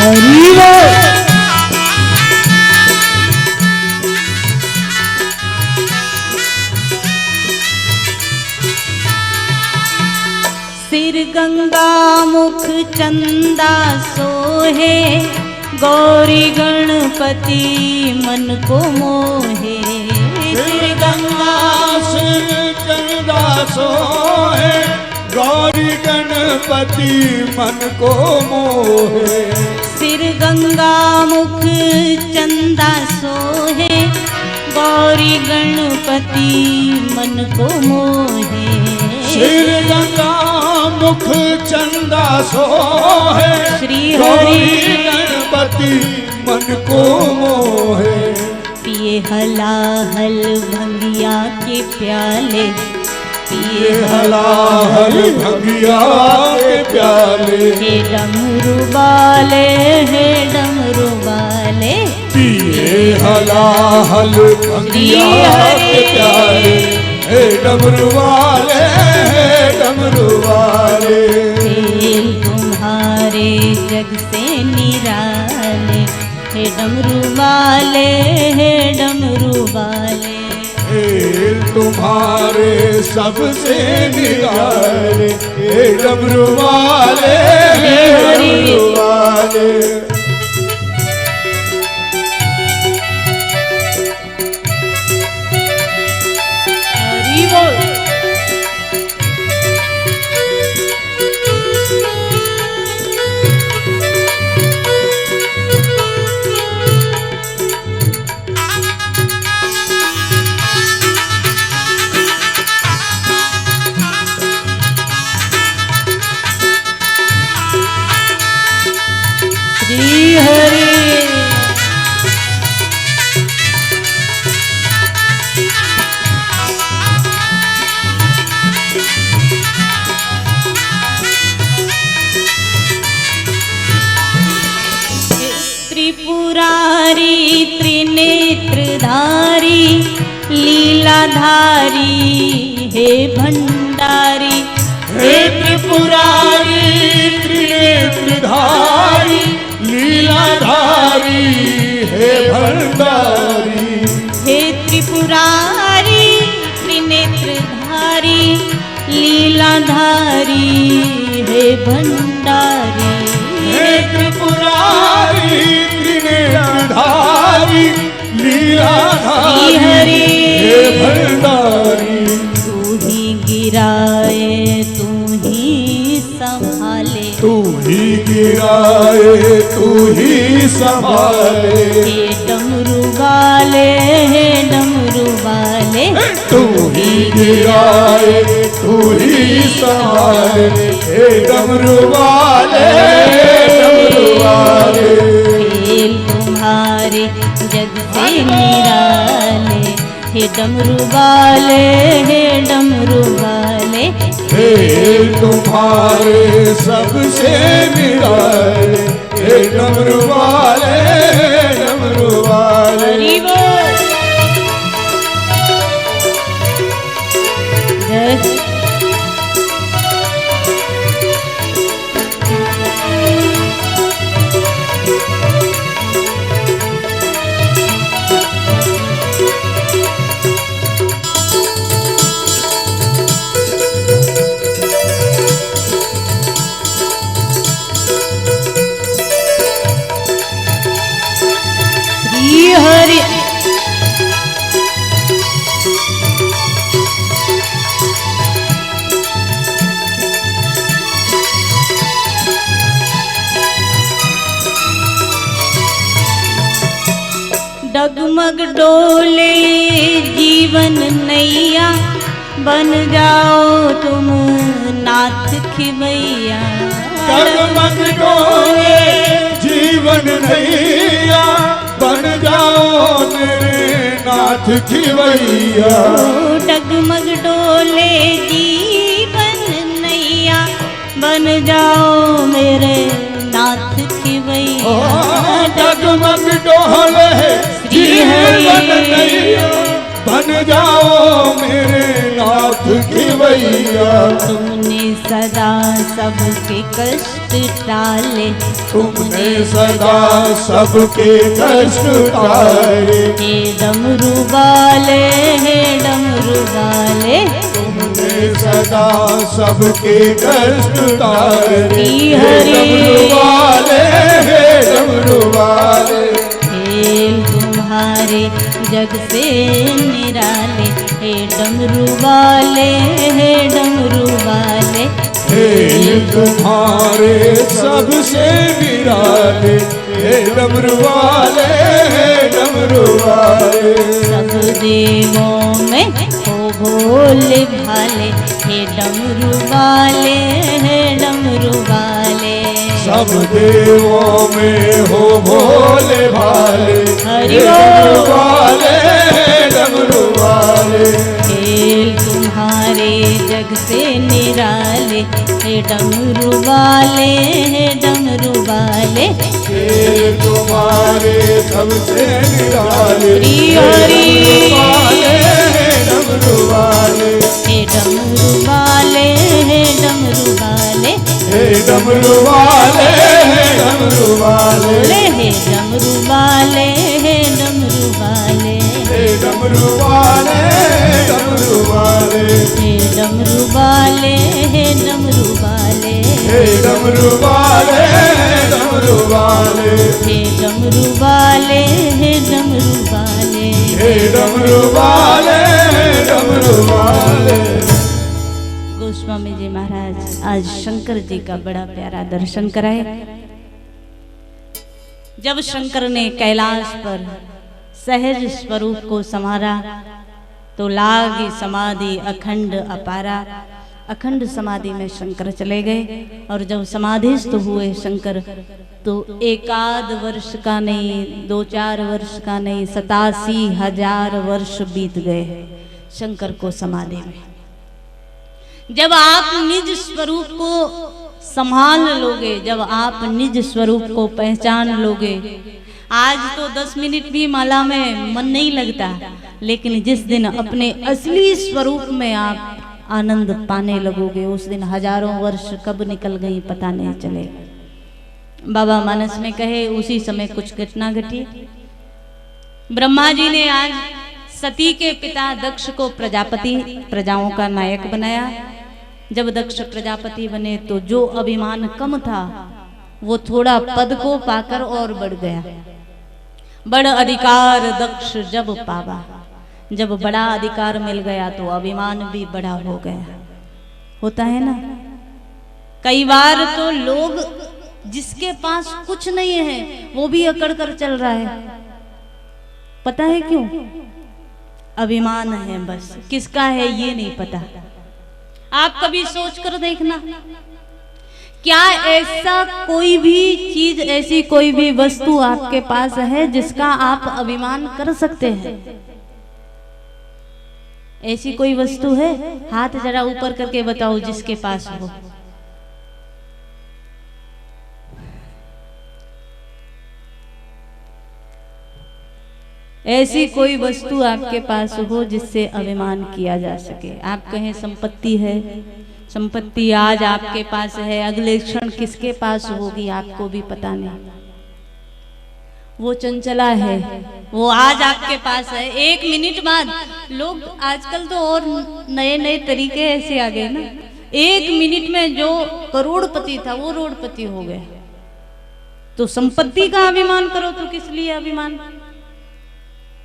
हरि बोल। सिर गंगा मुख चंदा सोहे, गौरी गणपति मन को मोहे। सिर गंगा सिर चंदा सोहे, गौरी गणपति मन को मोहे। सिर गंगा मुख चंदा सोहे, गौरी गणपति मन को मोहे। सिर गंगा मुख चंदा सोहे, श्री गौरी गणपति मन को मोहे। पिए हलाहल भंगिया के प्याले, पिए हलाहल भंगिया के प्याले। हे डमरू वाले, हे डमरू वाले, पिए हलाहल भंगिया के प्याले। हे डमरू वाले, हे डमरू वाले। खेल तुम्हारे जग से निराले, हे डमरू वाले, हे डमरू वाले। खेल तुम्हारे सबसे निराले, हे डमरू वाले, हे डमरू वाले। हरि बोल। श्री हरि। त्रिपुरारी त्रिनेत्रधारी लीलाधारी हे भंडारी। हे त्रिपुरारी त्रिनेत्रधारी लीलाधारी हे भंडारी। हे त्रिपुरारी त्रिनेत्रधारी लीलाधारी हे भंडारी। हे त्रिपुरारी त्रिनेत्रधारी लीलाधारी हे भंडारी। तू ही गिराए तू ही संभाले, तू ही गिराए तू ही संभाले। हे डमरू वाले, हे डमरू वाले, तू ही गिराए तू ही संभाले। हे डमरू वाले, डमरू वाले। खेल तुम्हारे जग से निराले, हे डमरू वाले, हे डमरू वाले। खेल तुम्हारे सबसे निराले, हे डमरू वाले, डमरू वाले। हरि बोल। जय श्री हरि। डगमग डोले जीवन नैया, बन जाओ तुम नाथ खिवैया। डगमग डोले जीवन नैया, बन जाओ मेरे नाथ खिवैया। डगमग डोले जीवन नैया, बन जाओ मेरे नाथ खिवैया। डगमग डोले जीवन नैया, बन जाओ मेरे नाथ खिवैया। तुमने सदा सबके कष्ट कष्ट टाले तुमने सदा सबके कष्ट टाले। हे डमरू वाले, हे डमरू वाले, तुमने सदा सबके कष्ट टाले। हरि डमरू वाले, हे डमरू वाले, खेल तुम्हारे जग से निराले। हे डमरू वाले, हे डमरू वाले, खेल तुम्हारे सबसे निराले। हे डमरू वाले, हे डमरू वाले, सब देवों में हो भोले भाले। हे डमरू वाले, हे डमरू वाले, सब देवों में हो भोले भाले। हरि हे डमरू बोल। वाले, हे डमरू वाले, खेल तुम्हारे जग से निराले। हे डमरू वाले, हे डमरू वाले, खेल तुम्हारे सबसे निराले। हरि वाले, हे डमरू वाले, हे डमरू वाले, हे डमरू वाले, हे डमरू वाले, हे डमरू वाले, बोले हे डमरू वाले, हे डमरू वाले, हे डमरू वाले, हे डमरू वाले, हे डमरू वाले, हे डमरू वाले, हे डमरू वाले, हे डमरू वाले, हे डमरू वाले, हे डमरू वाले। हे डमरू वाले, हे डमरू वाले। गोस्वामी जी महाराज आज शंकर जी का बड़ा प्यारा दर्शन कराए। जब शंकर ने कैलाश पर सहज स्वरूप को संवारा तो लागी समाधि अखंड अपारा। अखंड समाधि में शंकर चले गए और जब समाधिस्थ हुए शंकर तो 1 वर्ष का नहीं, 2-4 वर्ष का नहीं, 87,000 वर्ष बीत गए शंकर को समाधि में। जब आप निज स्वरूप को संभाल लोगे, जब आप निज स्वरूप को पहचान लोगे, आज तो 10 मिनट भी माला में मन नहीं लगता, लेकिन जिस दिन अपने असली स्वरूप में आप आनंद पाने लगोगे उस दिन हजारों वर्ष कब निकल गई पता नहीं चलेगा। बाबा मानस में कहे उसी समय कुछ घटना घटी। ब्रह्मा जी ने आज सती के पिता दक्ष को प्रजापति, प्रजाओं का नायक बनाया। जब दक्ष प्रजापति बने तो जो अभिमान कम था वो थोड़ा पद को पाकर और बढ़ गया। बड़ अधिकार दक्ष जब पावा, जब बड़ा अधिकार मिल गया तो अभिमान भी बड़ा हो गया। होता है ना, कई बार तो लोग जिसके पास कुछ नहीं है वो भी अकड़ कर चल रहा है। पता है क्यों? अभिमान है बस, किसका है ये नहीं पता। आप कभी सोच कर देखना, क्या ऐसा कोई भी चीज, ऐसी कोई भी वस्तु आपके पास है जिसका आप अभिमान कर सकते हैं? ऐसी कोई वस्तु है? हाथ जरा ऊपर करके बताओ जिसके पास हो। ऐसी कोई वस्तु आपके पास हो जिससे अभिमान किया जा सके। आप कहें संपत्ति है, संपत्ति आज आपके पास है, अगले क्षण किसके पास होगी आपको भी पता नहीं। वो चंचला है, वो आज आपके पास है, 1 मिनट बाद लोग आजकल तो और नए नए तरीके ऐसे आ गए ना, 1 मिनट में जो करोड़पति था वो रोड़पति हो गया। तो संपत्ति का अभिमान करो तो किस लिए अभिमान?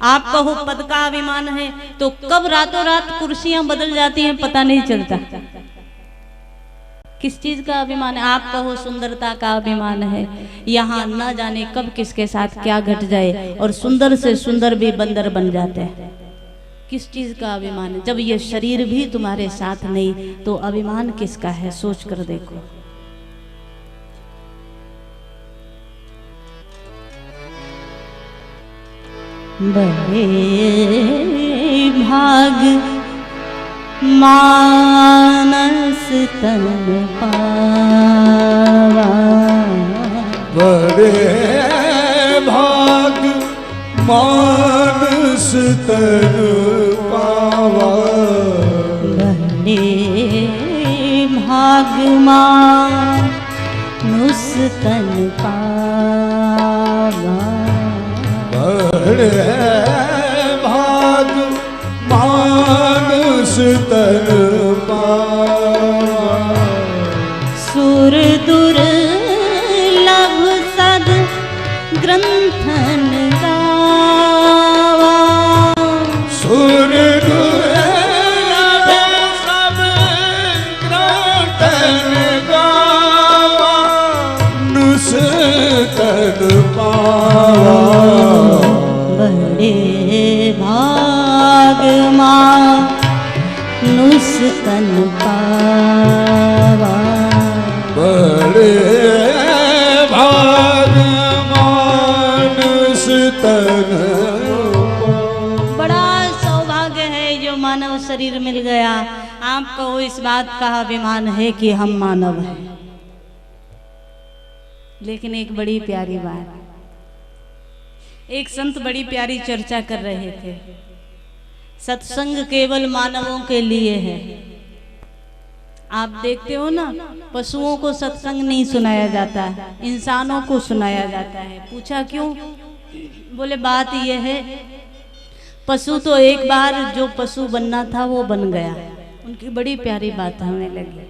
आप कहो पद का अभिमान है तो कब रातों रात कुर्सियां बदल जाती हैं पता नहीं चलता। किस चीज का अभिमान है? आप कहो सुंदरता का अभिमान है, यहाँ न जाने कब किसके साथ क्या घट जाए और सुंदर से सुंदर भी बंदर बन जाते हैं। किस चीज का अभिमान है? जब ये शरीर भी तुम्हारे साथ नहीं तो अभिमान किसका है? सोच कर देखो। बड़े भाग मानस तन पावा, बड़े भाग मानस तन पावा, बड़े भाग मानुष बड़े भाग मानुष तन पावा। सुर दुर्लभ सद ग्रंथन गावा। सुर दुर्लभ सब ग्रंथन गावा, नुस तन पावा। बड़े भाग मानुष तन पावा। बड़े भाग मानुष तन बड़ा सौभाग्य है जो मानव शरीर मिल गया। आपको इस बात का अभिमान है कि हम मानव हैं। लेकिन एक बड़ी प्यारी बात, एक संत बड़ी प्यारी चर्चा कर रहे थे। सत्संग केवल मानवों के लिए है। आप देखते हो ना, पशुओं को सत्संग नहीं सुनाया जाता, इंसानों को सुनाया जाता है। पूछा क्यों? बोले बात यह है, पशु तो एक बार जो पशु बनना था वो बन गया। उनकी बड़ी प्यारी बात हमें लगी।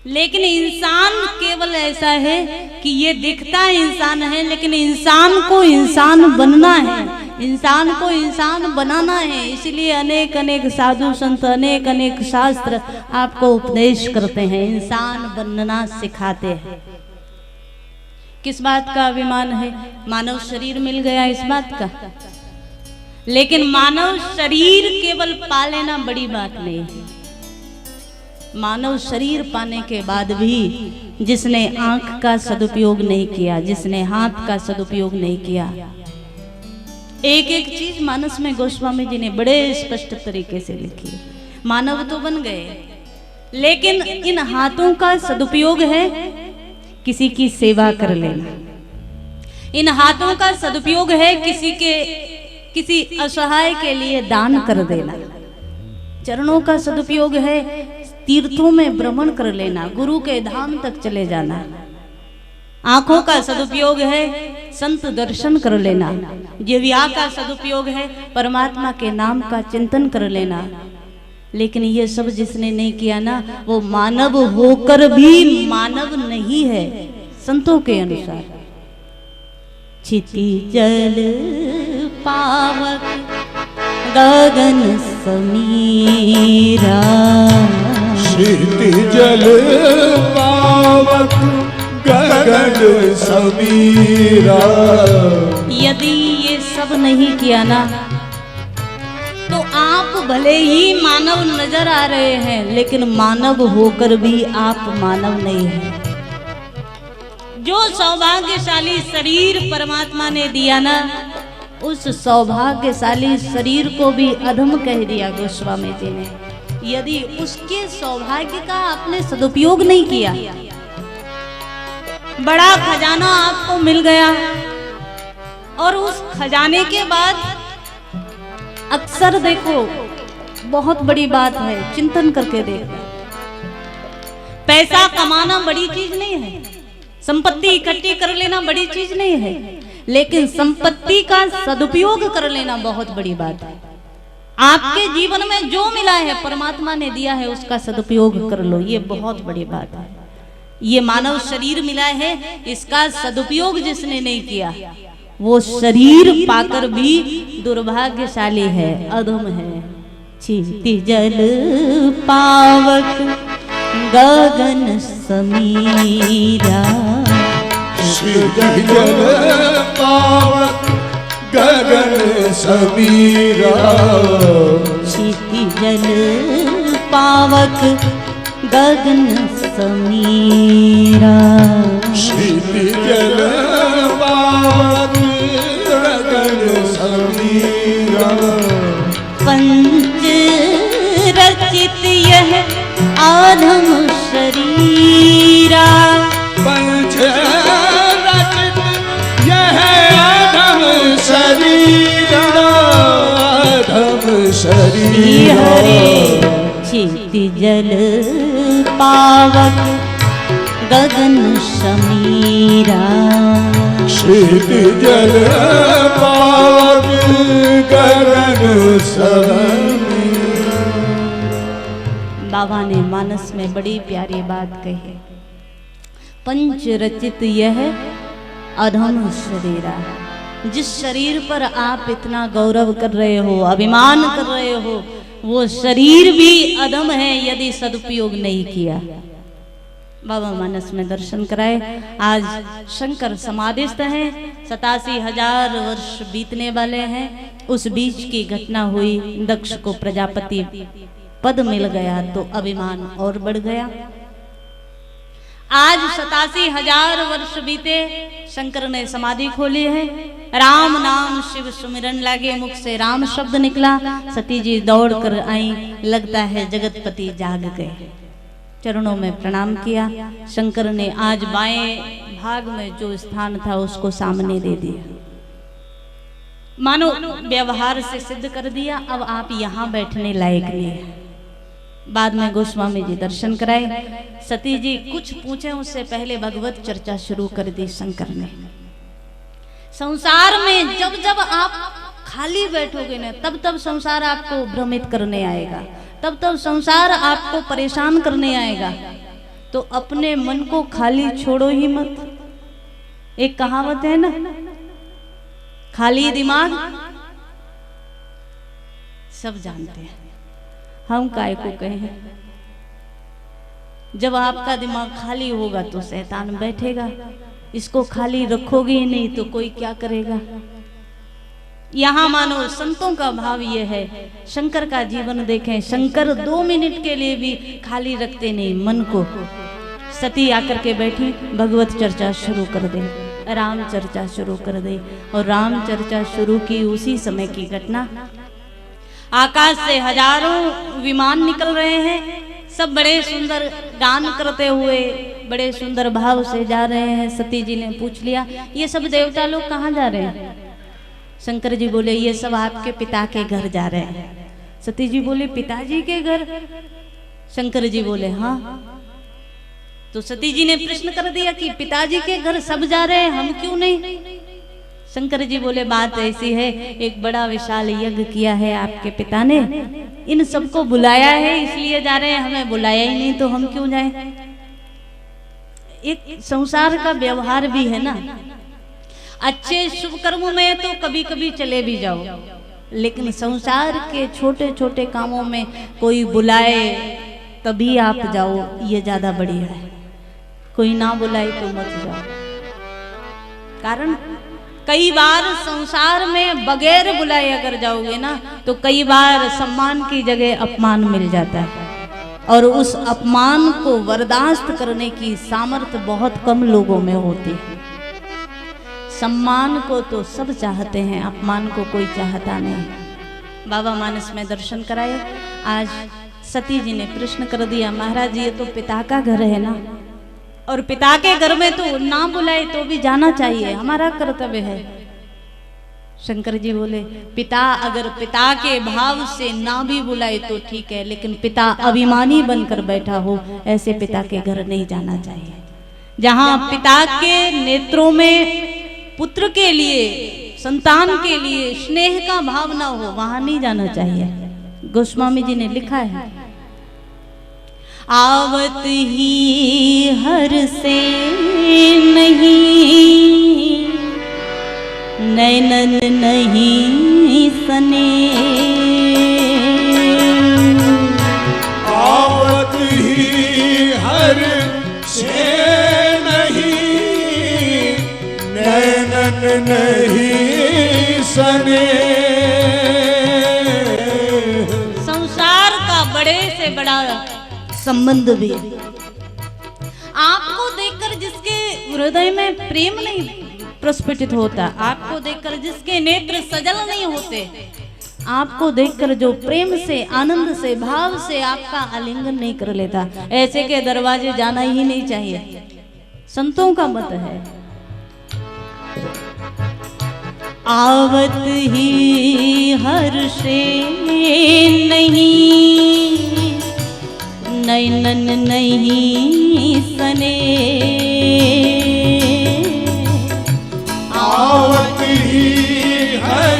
लेकिन इंसान केवल ऐसा है कि ये दिखता इंसान है, लेकिन इंसान को इंसान बनना है, इंसान को इंसान बनाना है। इसलिए अनेक अनेक साधु संत, अनेक अनेक शास्त्र आपको उपदेश करते हैं, इंसान बनना सिखाते हैं। किस बात का अभिमान है? मानव शरीर मिल गया इस बात का। लेकिन मानव शरीर केवल पा लेना बड़ी बात नहीं है। मानव शरीर पाने के बाद भी जिसने आंख का सदुपयोग नहीं किया, जिसने हाथ का सदुपयोग नहीं किया, एक एक चीज मानस में गोस्वामी जी ने बड़े स्पष्ट तरीके से लिखी। मानव तो बन गए, लेकिन इन हाथों का सदुपयोग है किसी की सेवा कर लेना। इन हाथों का सदुपयोग है किसी असहाय के लिए दान कर देना। चरणों का सदुपयोग है तीर्थों में भ्रमण कर लेना, गुरु के धाम तक चले जाना। आंखों का सदुपयोग है संत दर्शन कर लेना। जिह्वा का सदुपयोग है परमात्मा के नाम का चिंतन कर लेना। लेकिन ये सब जिसने नहीं किया ना, वो मानव होकर भी मानव नहीं है संतों के अनुसार। क्षिति जल पावक गगन समीरा, क्षिति जल पावक गगन समीरा। यदि ये सब नहीं किया ना, तो आप भले ही मानव नजर आ रहे हैं, लेकिन मानव होकर भी आप मानव नहीं हैं। जो सौभाग्यशाली शरीर परमात्मा ने दिया ना, उस सौभाग्यशाली शरीर को भी अधम कह दिया गोस्वामी जी ने। यदि उसके सौभाग्य का आपने सदुपयोग नहीं किया। बड़ा खजाना आपको मिल गया और उस खजाने के बाद अक्सर देखो, बहुत बड़ी बात है, चिंतन करके देखो। पैसा कमाना बड़ी चीज नहीं है, संपत्ति इकट्ठी कर लेना बड़ी चीज नहीं है, लेकिन संपत्ति का सदुपयोग कर लेना बहुत बड़ी बात है। आपके जीवन में जो मिला है, परमात्मा ने दिया है, उसका सदुपयोग कर लो, ये बहुत बड़ी बात है। ये मानव शरीर मिला है, इसका सदुपयोग जिसने नहीं किया, वो शरीर पाकर भी दुर्भाग्यशाली है, अधम है। क्षिति जल पावक गगन समीरा, क्षिति जल पावक गगन समीरा। क्षिति जल पावक गगन समीरा, क्षिति जल पावक गगन समीरा। पंच रचित यह आधम शरीरा, पंच रचित यह आधम शरीरा, आधम शरीरा। क्षिति जल पावक गगन समीरा, क्षिति जल पावक करनु सवनी। बाबा ने मानस में बड़ी प्यारी बात कही, पंच रचित यह अधम शरीरा। जिस शरीर पर आप इतना गौरव कर रहे हो, अभिमान कर रहे हो, वो शरीर भी अधम है यदि सदुपयोग नहीं किया। बाबा मानस में दर्शन कराए। आज शंकर समाधिस्थ हैं, 87,000 वर्ष बीतने वाले हैं। उस बीच की घटना हुई, दक्ष को प्रजापति पद मिल गया तो अभिमान और बढ़ गया। आज 87,000 वर्ष बीते, शंकर ने समाधि खोली है। राम नाम शिव सुमिरन लागे, मुख से राम शब्द निकला। सती जी दौड़ कर आई, लगता है जगतपति जाग गए। चरणों में प्रणाम किया। शंकर ने आज बाएं भाग में जो स्थान था उसको सामने दे दिया, मानो व्यवहार से सिद्ध कर दिया। अब आप यहाँ बैठने लायक नहीं है। बाद में गोस्वामी जी दर्शन कराए। सती जी कुछ पूछे उससे पहले भगवत चर्चा शुरू कर दी शंकर ने। संसार में जब जब आप खाली बैठोगे ना, तब तब संसार आपको भ्रमित करने आएगा, तब तब संसार आपको परेशान करने आएगा। तो अपने मन को खाली छोड़ो ही मत। एक कहावत है ना, खाली दिमाग, सब जानते हैं, हम काय को कहें। जब आपका दिमाग खाली होगा तो शैतान बैठेगा। इसको खाली रखोगे ही नहीं तो कोई क्या करेगा। यहाँ मानो संतों का भाव ये है, शंकर का जीवन देखें। शंकर 2 मिनट के लिए भी खाली रखते नहीं मन को। सती आकर के बैठी, भगवत चर्चा शुरू कर दे, राम चर्चा शुरू कर दे। और राम चर्चा शुरू की उसी समय की घटना, आकाश से हजारों विमान निकल रहे हैं। सब बड़े सुंदर गान करते हुए बड़े सुंदर भाव से जा रहे हैं। सती जी ने पूछ लिया, ये सब देवता लोग कहाँ जा रहे हैं? शंकर जी बोले, ये सब आपके पिता के घर जा रहे हैं। सती जी बोले, पिताजी के घर? शंकर जी बोले, हाँ। तो सती जी ने प्रश्न कर दिया कि पिताजी के घर सब जा रहे हैं, हम क्यों नहीं? शंकर जी बोले, बात ऐसी है, एक बड़ा विशाल यज्ञ किया है आपके पिता ने, इन सबको बुलाया है इसलिए जा रहे हैं, हमें बुलाया ही नहीं तो हम क्यों जाएं? एक संसार का व्यवहार भी है ना। अच्छे शुभ कर्मों में तो कभी कभी चले भी जाओ, लेकिन संसार के छोटे छोटे कामों में कोई बुलाए तभी आप जाओ, ये ज्यादा बढ़िया है। कोई ना बुलाए तो मत जाओ। कारण कई बार संसार में बगैर बुलाए अगर जाओगे ना, तो कई बार सम्मान की जगह अपमान मिल जाता है। और उस अपमान को बर्दाश्त करने की सामर्थ्य बहुत कम लोगों में होती है। सम्मान को तो सब चाहते हैं, अपमान को कोई चाहता नहीं। बाबा मानस में दर्शन कराए। आज सती जी ने प्रश्न कर दिया, महाराज ये तो पिता का घर है ना, और पिता के घर में तो ना बुलाए तो भी जाना चाहिए, हमारा कर्तव्य है। शंकर जी बोले, पिता अगर पिता के भाव से ना भी बुलाए तो ठीक है, लेकिन पिता अभिमानी बनकर बैठा हो, ऐसे पिता के घर नहीं जाना चाहिए। जहां पिता के नेत्रों में पुत्र के लिए, संतान के लिए स्नेह का भाव ना हो, वहां नहीं जाना चाहिए। गोस्वामी जी ने लिखा है, आवत ही हर से नहीं, नैनन नहीं सने। आवत ही हर से नहीं, नैनन नहीं सने। संसार का बड़े से बड़ा संबंध भी, आपको देखकर जिसके हृदय में प्रेम नहीं प्रस्फुटित होता, आपको देखकर जिसके नेत्र सजल नहीं होते, आपको देखकर जो प्रेम से, आनंद से, भाव से आपका आलिंगन नहीं कर लेता, ऐसे के दरवाजे जाना ही नहीं चाहिए। संतों का मत है, आवत ही हर्षे नहीं, नैनन नहीं सने। आवत ही हर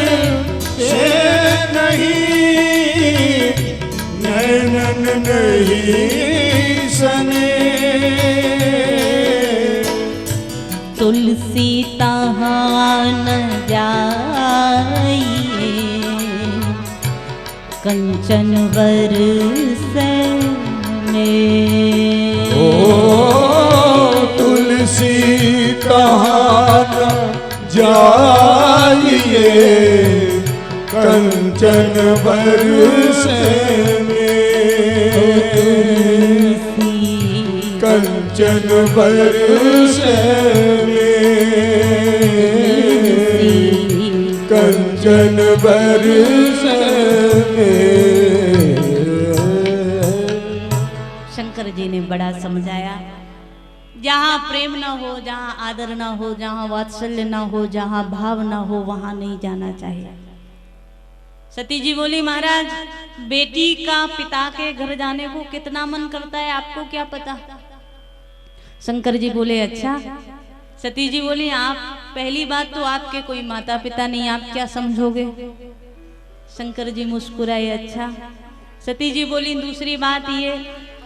ही सने। तुलसी तहाँ न जाइए कंचन बरसे में। ओ तुलसी तहाँ न जाइए कंचन बरसे में। कंचन बरसे कंचन बरसे। शंकर जी ने बड़ा समझाया, जहाँ प्रेम ना हो, जहाँ आदर ना हो, जहाँ वात्सल्य ना हो, जहाँ भाव ना हो, वहां नहीं जाना चाहिए। सती जी बोली, महाराज बेटी का पिता के घर जाने को कितना मन करता है, आपको क्या पता। शंकर जी बोले, अच्छा। सती जी बोली, आप पहली बात तो आपके कोई माता पिता नहीं, आप क्या समझोगे। शंकर जी मुस्कुराए, अच्छा। सती जी बोली, दूसरी बात ये,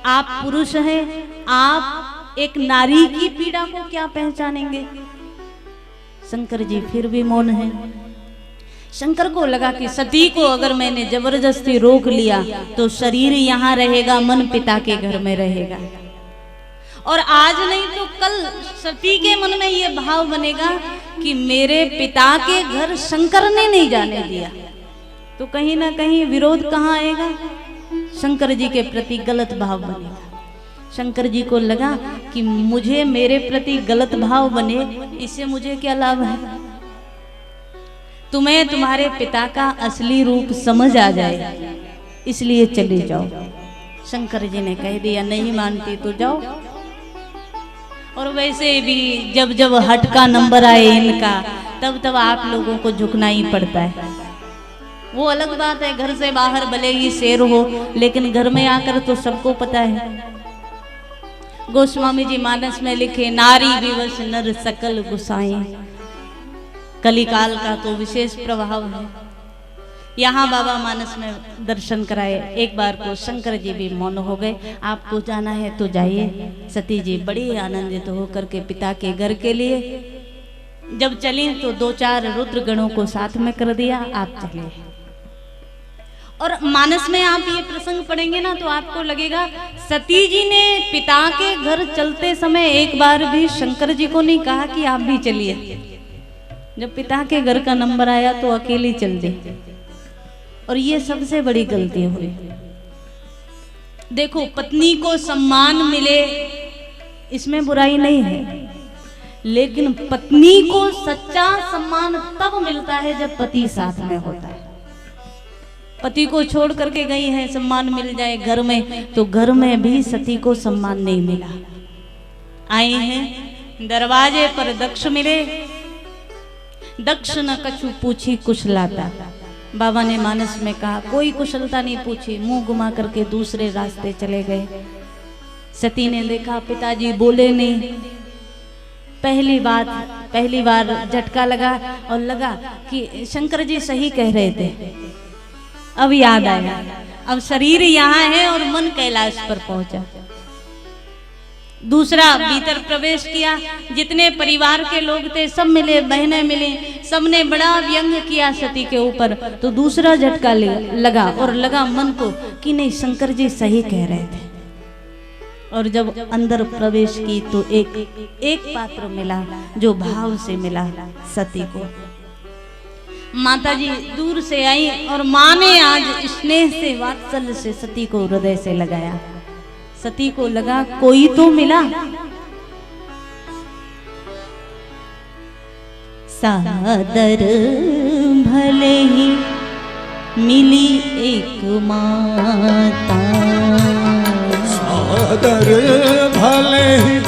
आप पुरुष हैं, आप एक नारी की पीड़ा को क्या पहचानेंगे। शंकर जी फिर भी मौन है। शंकर को लगा कि सती को अगर मैंने जबरदस्ती रोक लिया तो शरीर यहाँ रहेगा, मन पिता के घर में रहेगा, और आज नहीं तो कल सती के मन में ये भाव बनेगा कि मेरे पिता के घर शंकर ने नहीं जाने दिया, तो कहीं ना कहीं विरोध कहाँ आएगा, शंकर जी के प्रति गलत भाव बनेगा। शंकर जी को लगा कि मुझे मेरे प्रति गलत भाव बने, इससे मुझे क्या लाभ है। तुम्हें तुम्हारे पिता का असली रूप समझ आ जाए, इसलिए चले जाओ। शंकर जी ने कह दिया, नहीं मानती तो जाओ। और वैसे भी जब जब हट का नंबर आए इनका, तब तब आप लोगों को झुकना ही पड़ता है। वो अलग बात है, घर से बाहर भले ही शेर हो, लेकिन घर में आकर तो सबको पता है। गोस्वामी जी मानस में लिखे, नारी विवश नर सकल गुसाएं। कलिकाल का तो विशेष प्रभाव है। यहाँ बाबा मानस में दर्शन कराए, एक बार को शंकर जी भी मौन हो गए। आपको जाना है तो जाइए। सती जी बड़ी आनंदित होकर के पिता के घर के लिए जब चली तो 2-4 रुद्र गणों को साथ में कर दिया, आप चलिए। और मानस में आप ये प्रसंग पढ़ेंगे ना तो आपको लगेगा सती जी ने पिता के घर चलते समय एक बार भी शंकर जी को नहीं कहा कि आप भी चलिए। जब पिता के घर का नंबर आया तो अकेली चल दी, और ये सबसे बड़ी गलती हुई। देखो, पत्नी को सम्मान मिले इसमें बुराई नहीं है, लेकिन पत्नी को सच्चा सम्मान तब मिलता है जब पति साथ में होता है। पति को छोड़ करके गई है, सम्मान मिल जाए घर में, तो घर में भी सती को सम्मान नहीं मिला। आई हैं दरवाजे पर दक्ष मिले, दक्ष न कछु पूछी कुशलता। बाबा ने मानस में कहा, कोई कुशलता नहीं पूछी, मुंह घुमा करके दूसरे रास्ते चले गए। सती ने देखा पिताजी बोले नहीं। पहली बार झटका लगा और लगा कि शंकर जी सही कह रहे थे। अब याद आया, अब शरीर यहाँ है और मन कैलाश पर पहुंचा। दूसरा भीतर प्रवेश किया, जितने परिवार के लोग थे सब मिले, बहनें मिली, सबने बड़ा व्यंग किया सती के ऊपर। तो दूसरा झटका लगा और लगा मन को कि नहीं, शंकर जी सही कह रहे थे। और जब अंदर प्रवेश की तो एक पात्र मिला जो भाव से मिला सती को। माता जी दूर से आई और माँ ने आज स्नेह से वात्सल्य से सती को हृदय से लगाया। सती को लगा कोई तो मिला। सादर भले ही मिली एक माता, सादर भले ही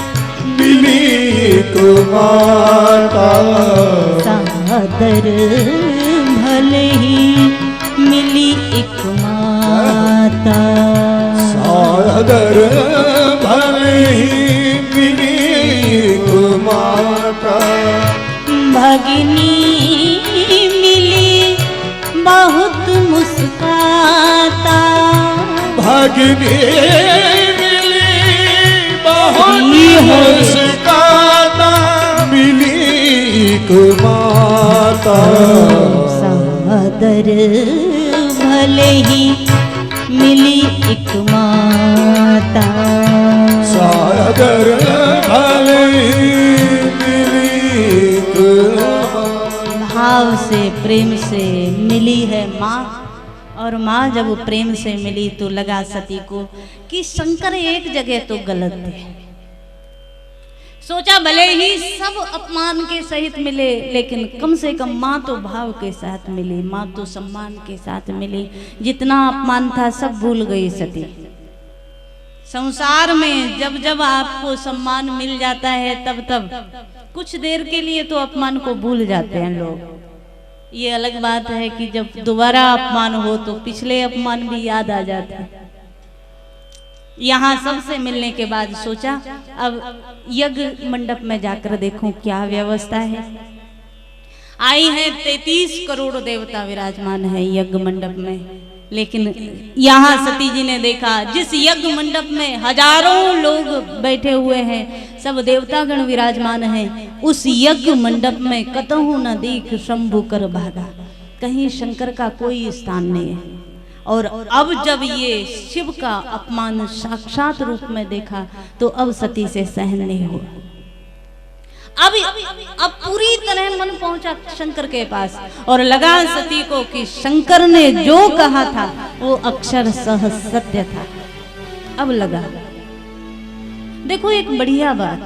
मिली एक माता, सादर भले ही मिली एक माता, सादर भले ही मिली एक माता, भगिनी मिली बहुत मुस्काता, भागिनी मिली बहुत हर्ष गाता मिली एक माता सादर भले ही मिली एक माता सादर भले मिली एक भाव से प्रेम से मिली है माँ। और माँ जब प्रेम से मिली तो लगा सती को कि शंकर एक जगह तो गलत थे। सोचा भले ही सब अपमान के सहित मिले लेकिन कम से कम माँ तो भाव के साथ मिली, माँ तो सम्मान के साथ मिली। जितना अपमान था सब भूल गई सती। संसार में जब जब आपको सम्मान मिल जाता है तब तब कुछ देर के लिए तो अपमान को भूल जाते हैं लोग। ये अलग बात है कि जब दोबारा अपमान हो तो पिछले अपमान भी याद आ जाते हैं। यहाँ सबसे मिलने के बाद सोचा अब यज्ञ मंडप में जाकर देखूं क्या व्यवस्था है। आई है 33 करोड़ देवता विराजमान है यज्ञ मंडप में। लेकिन यहाँ सती जी ने देखा जिस यज्ञ मंडप में हजारों लोग बैठे हुए हैं, सब देवतागण विराजमान हैं, उस यज्ञ मंडप में कतहु न दीख शंभु कर भागा। कहीं शंकर का कोई स्थान नहीं है। और अब जब ये शिव का अपमान साक्षात रूप में देखा तो अब सती से सहन नहीं हुआ। अब पूरी तरह मन पहुंचा शंकर के पास और लगा सती को कि शंकर ने जो कहा था वो अक्षर सह सत्य था। अब लगा देखो एक बढ़िया बात,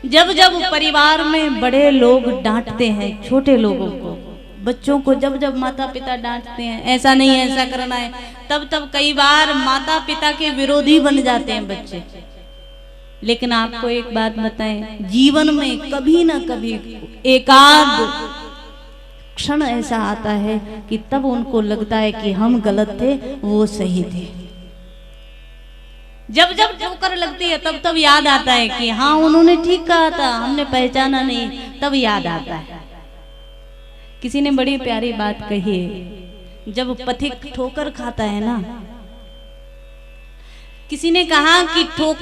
जब जब परिवार में बड़े लोग डांटते हैं छोटे लोगों को, बच्चों को जब जब माता पिता डांटते हैं ऐसा नहीं ऐसा करना है, तब तब कई बार माता पिता के विरोधी बन जाते हैं बच्चे। लेकिन आपको एक बात बताएं, जीवन में कभी ना कभी एकाध क्षण ऐसा आता है कि तब उनको लगता है कि हम गलत थे वो सही थे। जब जब ठोकर लगती है तब तब याद आता है कि हाँ उन्होंने ठीक कहा था, हमने पहचाना नहीं, तब याद आता है। किसी ने बड़ी प्यारी बात कही है, जब पथिक ठोकर खाता है ना, किसी ने कहा कि ठोकर